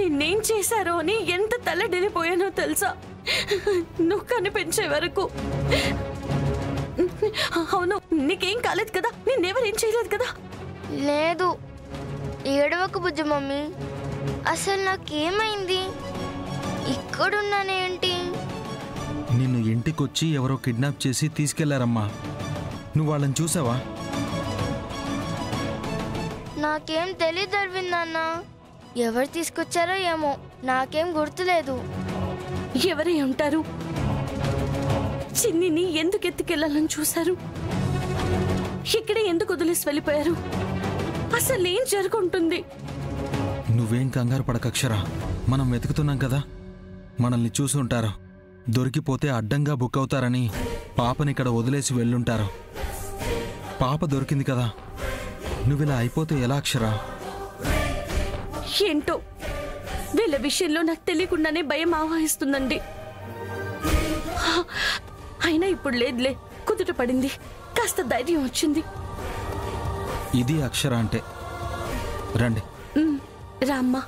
నిన్నేం చేశారో అని ఎంత తల్లడిల్లిపోయానో తెలుసా? నువ్వు కనిపించే వరకు. అవును, నీకేం కాలేదు కదా? నిన్నెవరేం చేయలేదు కదా? లేదు, ఏడవకు బుజ్జి మమ్మీ. అసలు నాకేమైంది? ఇక్కడున్నానేంటి? నిన్ను ఇంటికొచ్చి ఎవరో కిడ్నాప్ చేసి తీసుకెళ్లారమ్మా. నువ్వు వాళ్ళని చూసావా? నాకేం తెలీదు అరవింద్ అన్న. ఎవరు తీసుకొచ్చారో ఏమో, నాకేం గుర్తులేదు. ఎవరై ఉంటారు? చిన్నిని ఎందుకు ఎత్తుకెళ్లాలని చూశారు? ఇక్కడే ఎందుకు వదిలేసి వెళ్ళిపోయారు? అసలు ఏం జరుగుంటుంది? నువ్వేం కంగారు పడక అక్షర. మనం వెతుకుతున్నాం కదా, మనల్ని చూసి ఉంటారు. దొరికిపోతే అడ్డంగా బుక్ అవుతారని పాపనిక్కడ వదిలేసి వెళ్ళుంటారు. పాప దొరికింది కదా, నువ్విలా అయిపోతే ఎలా అక్షర? ఏంటో వీళ్ళ విషయంలో నాకు తెలియకుండానే భయం ఆవహిస్తుందండి. అయినా ఇప్పుడు లేదులే, కుదుట పడింది, కాస్త ధైర్యం వచ్చింది. ఇది అక్షర అంటే. రండి. రామ్మా.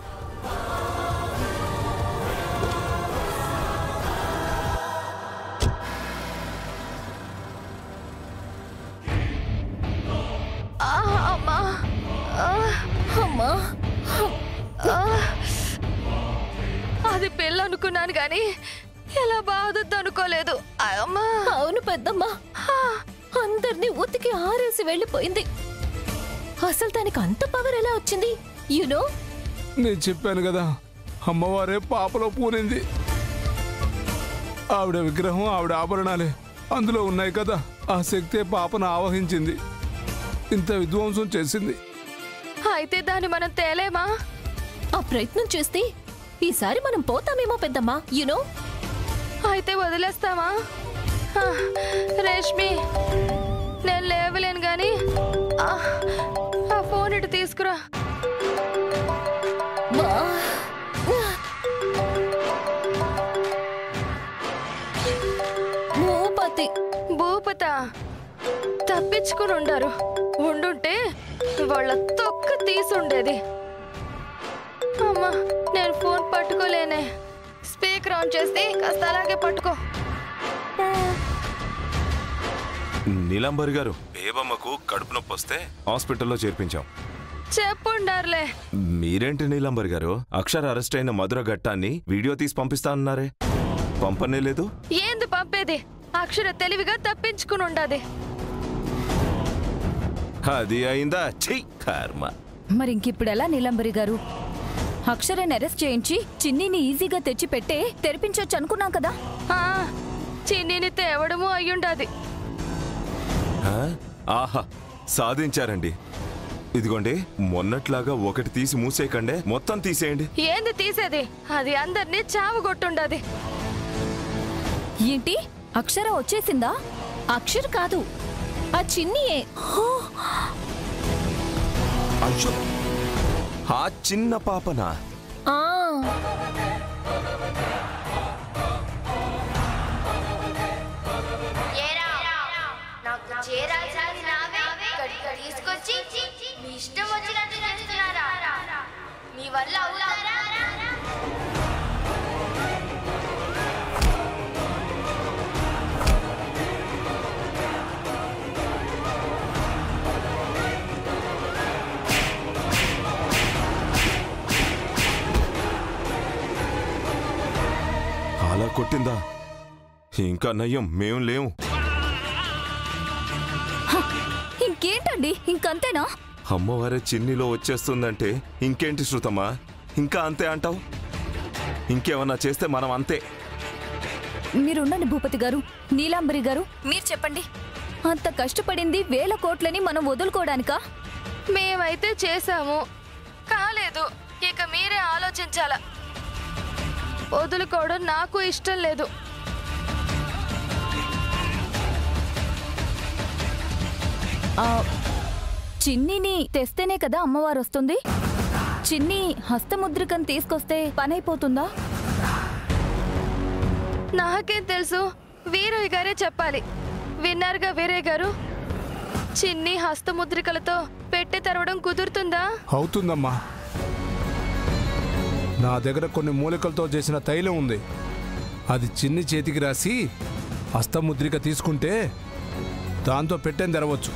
అది పెళ్ళి అనుకున్నాను గాని ఎలా బాధొద్దు అనుకోలేదు. అవును పెద్దమ్మా, అందరినీ ఉతికి ఆరేసి వెళ్ళిపోయింది. అసలు దానికి అంత పవర్ ఎలా వచ్చింది? యునో, నేను చెప్పాను కదా, అమ్మవారే పాపలో పూనింది. ఆవిడ విగ్రహం, ఆవిడ ఆభరణాలే అందులో ఉన్నాయి కదా. ఆ శక్తే పాపను ఆవహించింది, ఇంత విధ్వంసం చేసింది. అయితే దాన్ని మనం తేలేమా? ఆ ప్రయత్నం చేస్తే ఈసారి మనం పోతామేమో పెద్దమ్మా. యునో, అయితే వదిలేస్తామా? రేష్మి, నేను లేవలేను గాని ఆ ఫోన్ ఇటు తీసుకురా. భూపత తప్పించుకుని ఉండారు. ఉండుంటే వాళ్ళ తొక్క తీసుండేది. అమ్మా, నేను ఫోన్ పట్టుకోలేనే. స్పీకర్ ఆన్ చేసి కాస్త అలాగే పట్టుకో. నీలంబరి గారు, బేబమ్మకు కడుపు నొప్పి వస్తే హాస్పిటల్లో చేర్పించాం. చెప్పుండారులే. మీరేంటి నీలంబరి గారు, అక్షర అరెస్ట్ అయిన మధుర ఘట్టాన్ని వీడియో తీసి పంపిస్తా అన్నారే, పంపనే లేదు? ఏంది పంపేది? అక్షర తెలివిగా తప్పించుకుని ఉండదు. అది అయిందా? చెయ్యి కర్మ. మరి ఇంకిప్పుడు ఎలా నీలంబరి గారు? అక్షరాన్ని అరెస్ట్ చేయించి చిన్నీని ఈజీగా తెచ్చి పెట్టే తెరిపించొచ్చు అనుకున్నాం కదా. చిన్నీని తేవడము అయ్యుండది. ఆహా, సాధించారండి. ఇదిగోండి, మొన్నట్లాగా ఒకటి తీసి మూసేయకండే, మొత్తం తీసేయండి. ఏంది తీసేది? అది అందరినీ చావుగొట్టుండది. ఏంటి, అక్షర వచ్చేసిందా? అక్షర కాదు, ఆ చిన్నీయే. అయ్యో, ఆ చిన్న పాపనా? తీసుకొచ్చి మీ ఇష్టం వచ్చినట్టు చేస్తున్నారా? మీ వల్ల అవుతారా? అలా కొట్టిందా? ఇంకా నయ్యం, మేం లేవు. ఇంకేంటండి, ఇంకంతేనా? అమ్మవారే చిన్నిలో వచ్చేస్తుందంటే ఇంకేంటి శృతమ్మా, ఇంకా అంతే అంటావు? ఇంకేమన్నా చేస్తే మనం అంతే. మీరుండండి భూపతి గారు. నీలాంబరి గారు, మీరు చెప్పండి. అంత కష్టపడింది 1000 కోట్లని మనం వదులుకోవడానికా? మేమైతే చేశాము, కాలేదు. ఇక మీరే ఆలోచించాలా. వదులుకోవడం నాకు ఇష్టం లేదు. చిన్నీని తెస్తేనే కదా అమ్మవారు వస్తుంది. చిన్ని హస్తముద్రికను తీసుకొస్తే పనైపోతుందా? నాకేం తెలుసు, వీరయ్య గారే చెప్పాలి. విన్నారుగా వీరయ్య గారు, చిన్ని హస్తముద్రికలతో పెట్టె తెరవడం కుదురుతుందా? అవుతుందమ్మా. నా దగ్గర కొన్ని మూలికలతో చేసిన తైలం ఉంది. అది చిన్ని చేతికి రాసి హస్తముద్రిక తీసుకుంటే దాంతో పెట్టేం తెరవచ్చు.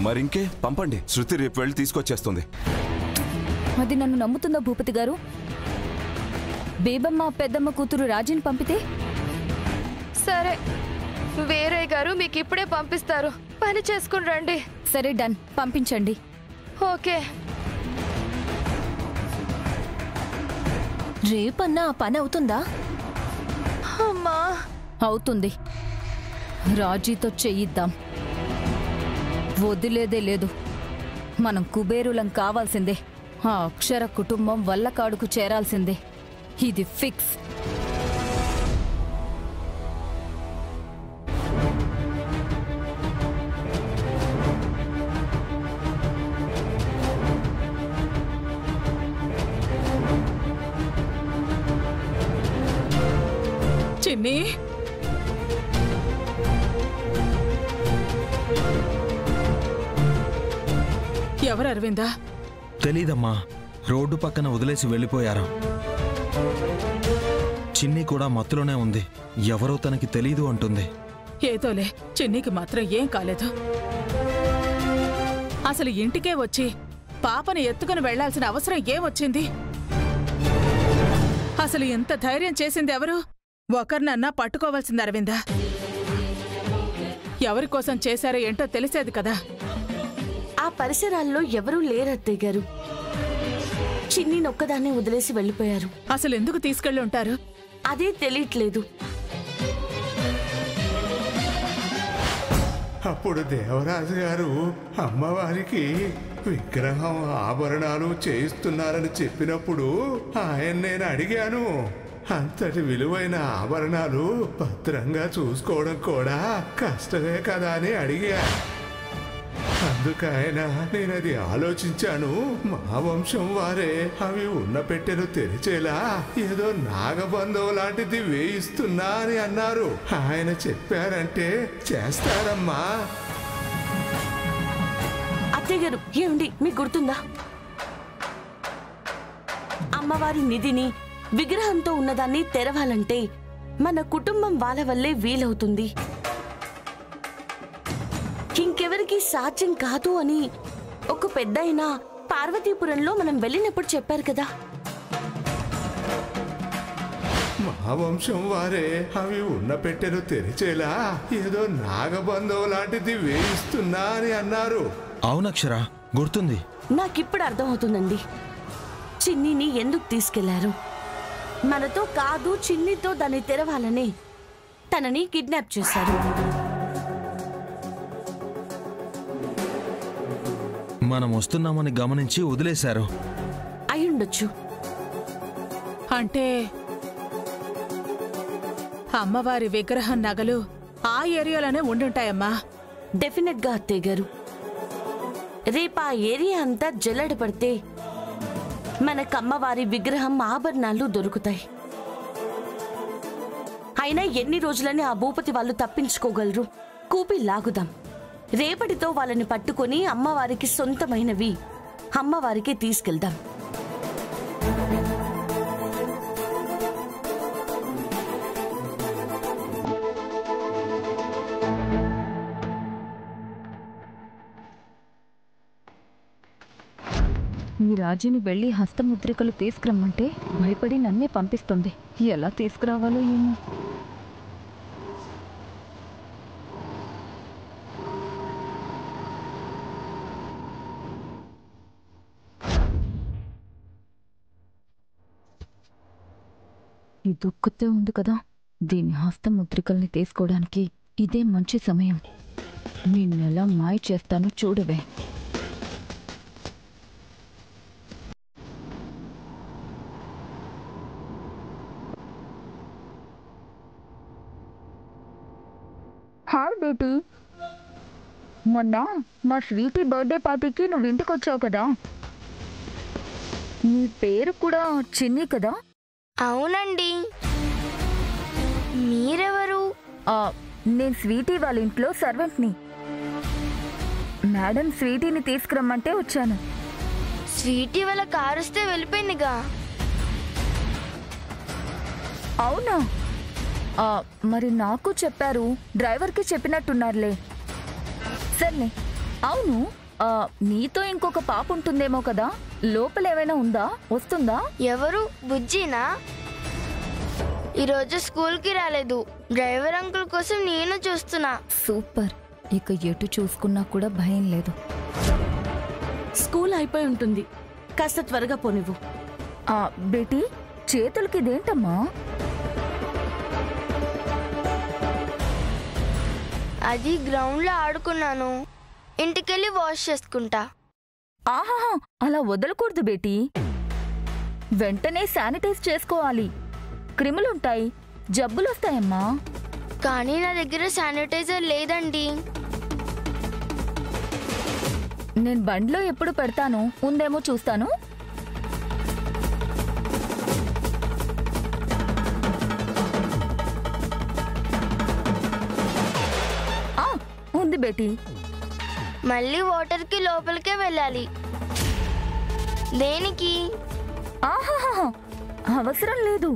మరింకే పంపండి, శృతి రేపు వెళ్ళి తీసుకొచ్చేస్తుంది. అది నన్ను నమ్ముతుందా భూపతి గారు? బేబమ్మ పెద్దమ్మ కూతురు రాజీని పంపితే? సరే, వీరయ్య గారు మీకు ఇప్పుడే పంపిస్తారు, పని చేసుకుని రండి. సరే డన్, పంపించండి. ఓకే. రేపన్నా ఆ పని అవుతుందా? అమ్మా, అవుతుంది. రాజీతో చెయ్యిద్దాం, వదిలేదే లేదు. మనం కుబేరులం కావాల్సిందే. ఆ అక్షర కుటుంబం వల్లకాడుకు చేరాల్సిందే. ఇది ఫిక్స్. చిన్ని, ఎవరు అరవిందా? తెలీదమ్మా, రోడ్డు పక్కన వదిలేసి వెళ్ళిపోయారు. చిన్ని కూడా మత్తులోనే ఉంది. ఎవరో తనకి తెలీదు అంటుంది. ఏదోలే, చిన్నికి మాత్రం ఏం కాలేదు. అసలు ఇంటికే వచ్చి పాపని ఎత్తుకుని వెళ్లాల్సిన అవసరం ఏమొచ్చింది? అసలు ఎంత ధైర్యం చేసింది ఎవరు? ఒకరినన్నా పట్టుకోవాల్సింది అరవిందా. ఎవరి కోసం చేశారో ఏంటో తెలిసేది కదా. ఆ పరిసరాల్లో ఎవరూ లేరత్తయ్య గారు. చిన్ని నొక్కదాన్ని వదిలేసి వెళ్ళిపోయారు. అసలు ఎందుకు తీసుకెళ్లి ఉంటారు? అదే తెలియట్లేదు. అప్పుడు దేవరాజు గారు అమ్మవారికి విగ్రహం ఆభరణాలు చేయిస్తున్నారని చెప్పినప్పుడు ఆయన నేను అడిగాను. అంతటి విలువైన ఆభరణాలు భద్రంగా చూసుకోవడం కూడా కష్టమే కదా అని అడిగా. అందుకైనా నేనది ఆలోచించాను. మా వంశం వారే అవి ఉన్న పెట్టెను తెరిచేలా ఏదో నాగబంధం లాంటిది వేయిస్తున్నా అని అన్నారు. ఆయన చెప్పారంటే చేస్తారమ్మా. అత్తయ్య గారు, ఏమండి మీకు గుర్తుందా? అమ్మవారి నిధిని, విగ్రహంతో ఉన్నదాన్ని తెరవాలంటే మన కుటుంబం వాళ్ళ వల్లే వీలవుతుంది, ఇంకెవరికి సాధ్యం కాదు అని ఒక పెద్దయినా పార్వతీపురంలో మనం వెళ్ళినప్పుడు చెప్పారు కదా. మా వంశం వారే అవి ఉన్న పెట్టెను తెరిచేలా ఏదో నాగబంధం లాంటిది వేయిస్తున్నా అని అన్నారు. అవునక్షర, గుర్తుంది. నాకిప్పుడు అర్థమవుతుందండి చిన్నిని ఎందుకు తీసుకెళ్లారు. మనతో కాదు, చిన్నితో దాన్ని తెరవాలని తనని కిడ్నాప్ చేశారు. మనం వస్తున్నామని గమనించి వదిలేశారు. అయ్యుండొచ్చు. అంటే అమ్మవారి విగ్రహం నగలు ఆ ఏరియాలోనే ఉండుంటాయమ్మా. డెఫినెట్ గా అత్తయ్య గారు. రేపు ఆ ఏరియా అంతా జల్లెడ పడితే మనకమ్మవారి విగ్రహం ఆభరణాలు దొరుకుతాయి. అయినా ఎన్ని రోజులని ఆ భూపతి వాళ్ళు తప్పించుకోగలరు? కూపి లాగుదాం. రేపటితో వాళ్ళని పట్టుకొని అమ్మవారికి సొంతమైనవి అమ్మవారికి తీసుకెళ్దాం. ఈ రాజుని వెళ్లి హస్తముద్రికలు తీసుకురమ్మంటే భయపడి నన్నే పంపిస్తుంది. ఎలా తీసుకురావాలో ఏమో. ఈ దుక్కుతే ఉంది కదా, దీని హస్తముద్రికల్ని తీసుకోవడానికి ఇదే మంచి సమయం. నిన్నెలా మాయ చేస్తానో చూడవే. హాయ్ బేటీ, మొన్న మా స్వీటీ బర్త్డే పార్టీకి నువ్వు ఇంటికి వచ్చావు కదా. నీ పేరు కూడా చిన్ని కదా? అవునండి. మీరెవరు? నేను స్వీటీ వాళ్ళ ఇంట్లో సర్వెంట్ని. మేడం స్వీటీని తీసుకురమ్మంటే వచ్చాను. స్వీటీ వాళ్ళ కారు వస్తే వెళ్ళిపోయిందిగా. అవునా? మరి నాకు చెప్పారు, డ్రైవర్కి చెప్పినట్టున్నారులే. సర్లే. అవును, నీతో ఇంకొక పాప ఉంటుందేమో కదా, లోపల ఏమైనా ఉందా? వస్తుందా? ఎవరు? బుజ్జినా? ఈరోజు స్కూల్కి రాలేదు. డ్రైవర్ అంకుల్ కోసం నేను చూస్తున్నా. సూపర్. ఇక ఎటు చూసుకున్నా కూడా భయం లేదు. స్కూల్ అయిపోయి ఉంటుంది, కాస్త త్వరగా పోనివ్వు. బేటీ, చేతులకి ఇదేంటమ్మా? అది గ్రౌండ్లో ఆడుకున్నాను, ఇంటికెళ్ళి వాష్ చేసుకుంటా. ఆహాహా, అలా వదలకూడదు బేటీ. వెంటనే శానిటైజ్ చేసుకోవాలి. క్రిములుంటాయి, జబ్బులొస్తాయమ్మా. కానీ నా దగ్గర శానిటైజర్ లేదండి. నేను బండిలో ఎప్పుడు పెడతాను, ఉందేమో చూస్తాను. ఉంది బేటీ. మళ్ళీ వాటర్కి లోపలికే వెళ్ళాలి. దేనికి? ఆహాహా, అవసరం లేదు.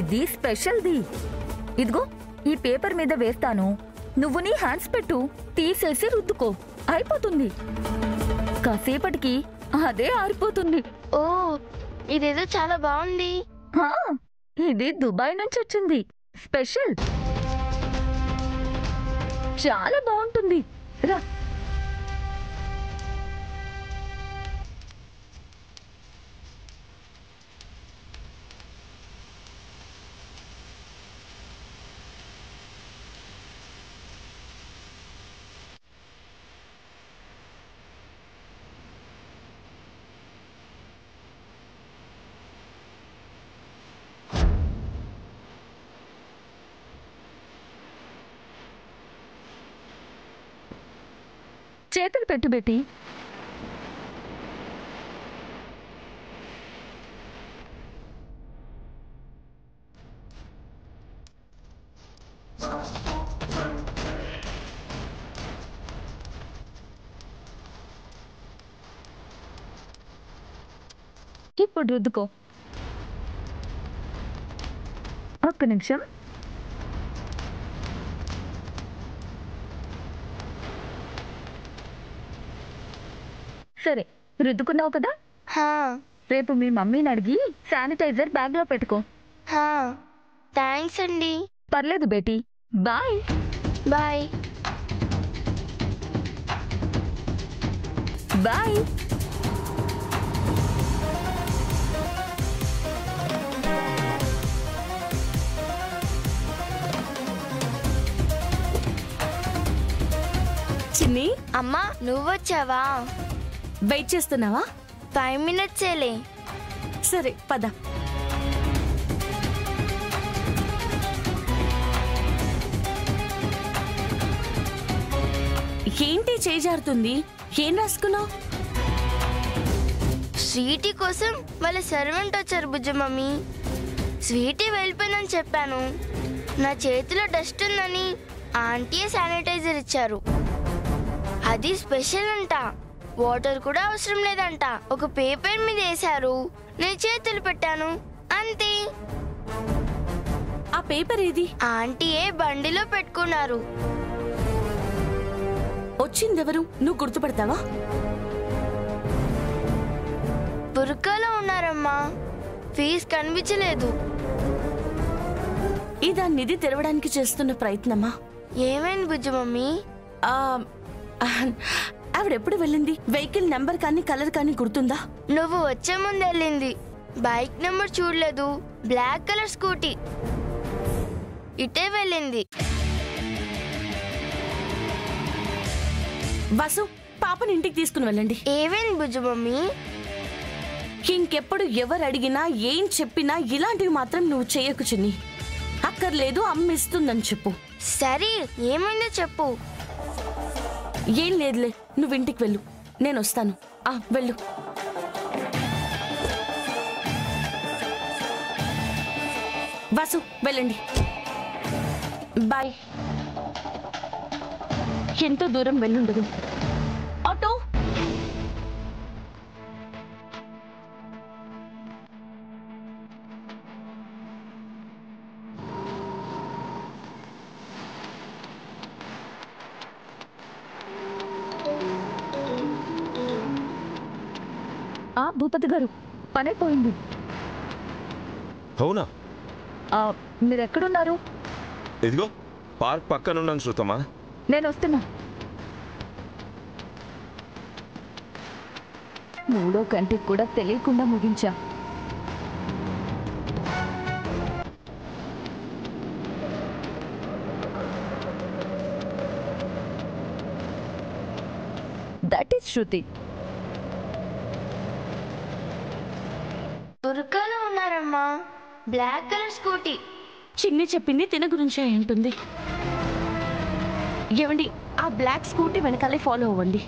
ఇది స్పెషల్ది. ఇదిగో, ఈ పేపర్ మీద వేస్తాను, నువ్వు నీ హ్యాండ్స్ పెట్టు, తీసేసి రుద్దుకో, అయిపోతుంది. కాసేపటికి అదే ఆరిపోతుంది. ఓ, ఇదేదో చాలా బాగుంది. ఇది దుబాయ్ నుంచి వచ్చింది, స్పెషల్. చాలా బాగుంటుంది. రా. చేతులు పెట్టు బేటీ. ఇప్పుడు రుద్దుకో. ఒక్క నిమిషం. సరే, రుద్దుకున్నావు కదా. రేపు మీ మమ్మీని అడిగి శానిటైజర్ బ్యాగ్లో పెట్టుకో. థ్యాంక్స్ అండి. పర్లేదు బేటీ. బాయ్. Bye bye. చిన్ని, అమ్మా, నువ్వొచ్చావా? వెయిట్ చేస్తున్నావా? 5 minutesలే. సరే పద. ఏంటి చేజారుతుంది? ఏం రాసుకున్నావు? స్వీటీ కోసం వాళ్ళ సర్వెంట్ వచ్చారు బుజ్జ మమ్మీ. స్వీటీ వెళ్ళిపోయిందని చెప్పాను. నా చేతిలో డస్ట్ ఉందని ఆంటీయే శానిటైజర్ ఇచ్చారు. అది స్పెషల్ అంట. వాటర్ కూడా అవసరం లేదంట. ఒక పేపర్ మీద వేశారు, నేను చేతులు పెట్టాను, అంతే. ఆ పేపర్ ఏది? ఆంటీయే బండిలో పెట్టుకున్నారు. వచ్చిందెవరు? నువ్వు గుర్తుపడతావా? బుర్కాలో ఉన్నారమ్మా, ఫీజు కనిపించలేదు. ఇది ఆ నిధి తెరవడానికి చేస్తున్న ప్రయత్నమా? ఏమైంది బుజ్జ మమ్మీ? ఆవిడెప్పుడు వెళ్ళింది? వెహికల్ నెంబర్ కానీ కలర్ కానీ గుర్తుందా? నువ్వు వచ్చే ముందు వెళ్ళింది. బైక్ నెంబర్ చూడలేదు. Black colour scooty. ఇటే వెళ్ళింది. వాసు, పాపని ఇంటికి తీసుకుని వెళ్ళండి. ఏమైంది బుజ్జ మమ్మీ? ఇంకెప్పుడు ఎవరు అడిగినా ఏం చెప్పినా ఇలాంటివి మాత్రం నువ్వు చేయకు చిన్ని. అక్కర్లేదు, అమ్మ ఇస్తుందని చెప్పు. సరే, ఏమైందో చెప్పు. ఏం లేదులే, నువ్వు ఇంటికి వెళ్ళు, నేను వస్తాను. వెళ్ళు. వాసు, వెళ్ళండి. బాయ్. ఎంతో దూరం వెళ్ళుండదు. ఆటో. భూపతి గారు పనైపోయింది. అవునా? మీరు ఎక్కడున్నారు? ఇదిగో పార్క్ పక్కనున్నాను శృతమా. నేను వస్తున్నా. 3వ కంటికి కూడా తెలియకుండా ముగించా. That is Shruti. బుర్కాలో ఉన్నారమ్మా. Black colour scooty. చిన్ని చెప్పింది తిన గురించే అయి ఉంటుంది. ఏమండి, ఆ బ్లాక్ స్కూటీ వెనకాలే ఫాలో అవ్వండి.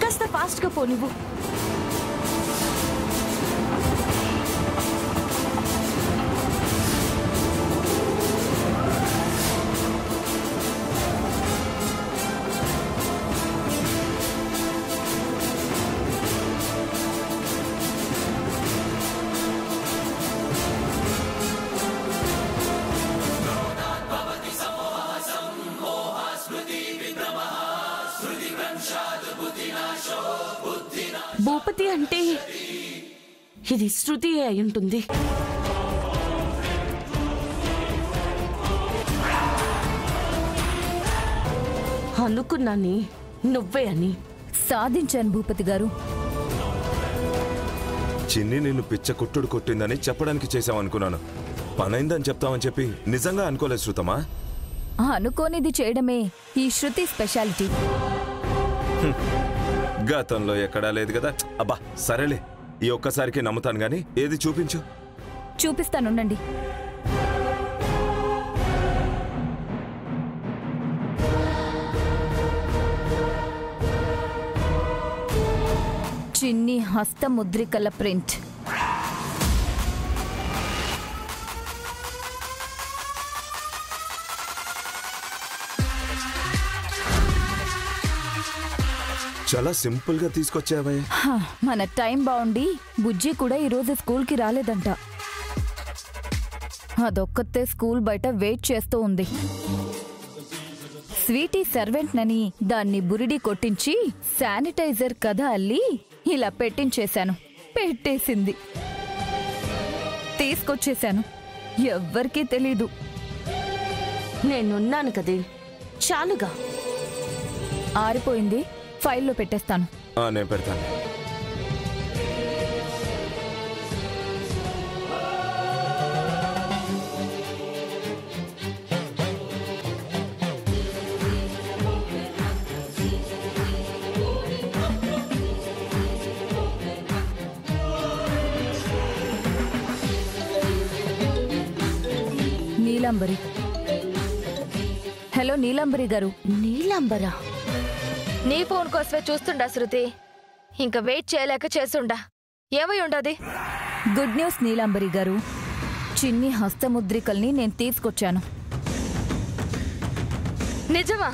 కాస్త ఫాస్ట్గా పో నువ్వు. భూపతి అంటే ఇది శృతి అయి ఉంటుంది. అనుకున్నాని నువ్వే అని. సాధించాను భూపతి గారు. చిన్ని నిన్ను పిచ్చ కొట్టుడు కొట్టిందని చెప్పడానికి చేశామనుకున్నాను. పనైందని చెప్తామని చెప్పి నిజంగా అనుకోలేదు శృతమా. అనుకోనిది చేయడమే ఈ శృతి స్పెషాలిటీ. గతంలో ఎక్కడా లేదు కదా. అబ్బా సరేలే, ఈ ఒక్కసారికి నమ్ముతాను గాని ఏది చూపించు. చూపిస్తానుండండి. చిన్ని హస్తముద్రికల ప్రింట్. చాలా సింపుల్ గా తీసుకొచ్చావే. మన టైం బాగుండి బుజ్జి కూడా ఈరోజు స్కూల్కి రాలేదంట. అదొక్కతే స్కూల్ బయట వెయిట్ చేస్తూ ఉంది. స్వీటీ సర్వెంట్ నని దాన్ని బురిడి కొట్టించి శానిటైజర్ కథ అల్లి ఇలా పెట్టించేశాను. పెట్టేసింది. తీసుకొచ్చేశాను. ఎవ్వరికీ తెలీదు. నేనున్నాను కదే, చాలుగా. ఆరిపోయింది, ఫైల్లో పెట్టేస్తాను. నేను పెడతాను. నీలాంబరి. హలో నీలాంబరి గారు. నీలాంబరా? నీ ఫోన్ కోసమే చూస్తుండా శృతి. ఇంకా వెయిట్ చేయలేక చేస్తుండా. ఏమై ఉండదు. గుడ్ న్యూస్ నీలాంబరి గారు. చిన్ని హస్తముద్రికల్ని నేను తీసుకొచ్చాను. నిజమా?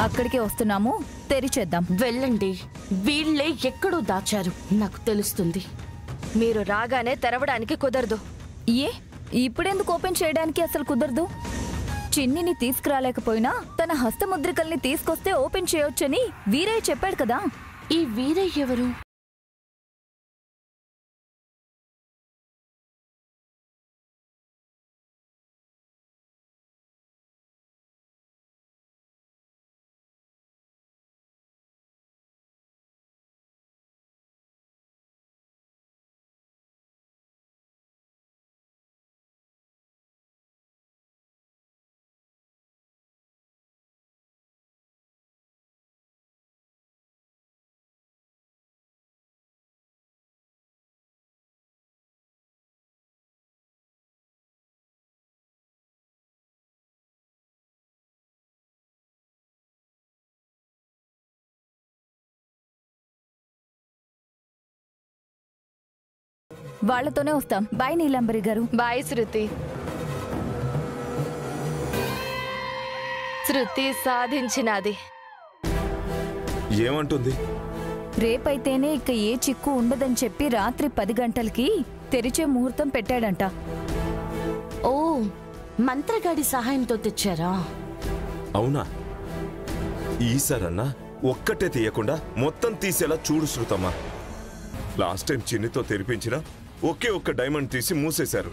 అక్కడికే వస్తున్నాము, తెరిచేద్దాం. వెళ్ళండి. వీళ్ళే ఎక్కడో దాచారు, నాకు తెలుస్తుంది. మీరు రాగానే తెరవడానికి కుదరదు. ఏ ఇప్పుడెందుకు ఓపెన్ చేయడానికి అసలు కుదరదు? చిన్నిని తీసుకురాలేకపోయినా తన హస్తముద్రికల్ని తీసుకొస్తే ఓపెన్ చేయొచ్చని వీరయ్య చెప్పాడు కదా. ఈ వీరయ్య ఎవరు? వాళ్లతోనే వస్తాం. బాయ్ నీలాంబరి గారు. బాయ్ శృతి. శృతి సాధించినది. ఏమంటుంది? రేపైతేనే ఇక ఏ చిక్కు ఉండదని చెప్పి రాత్రి 10 గంటలకి తెరిచే ముహూర్తం పెట్టాడంట. ఓ, మంత్రగాడి సహాయంతో తెచ్చారా? అవునా? ఈసారన్నా ఒక్కటే తీయకుండా మొత్తం తీసేలా చూడు శృతమ్మా. లాస్ట్ టైం చిన్నితో తెరిపించిన ఒకే ఒక్క డైమండ్ తీసి మూసేశారు.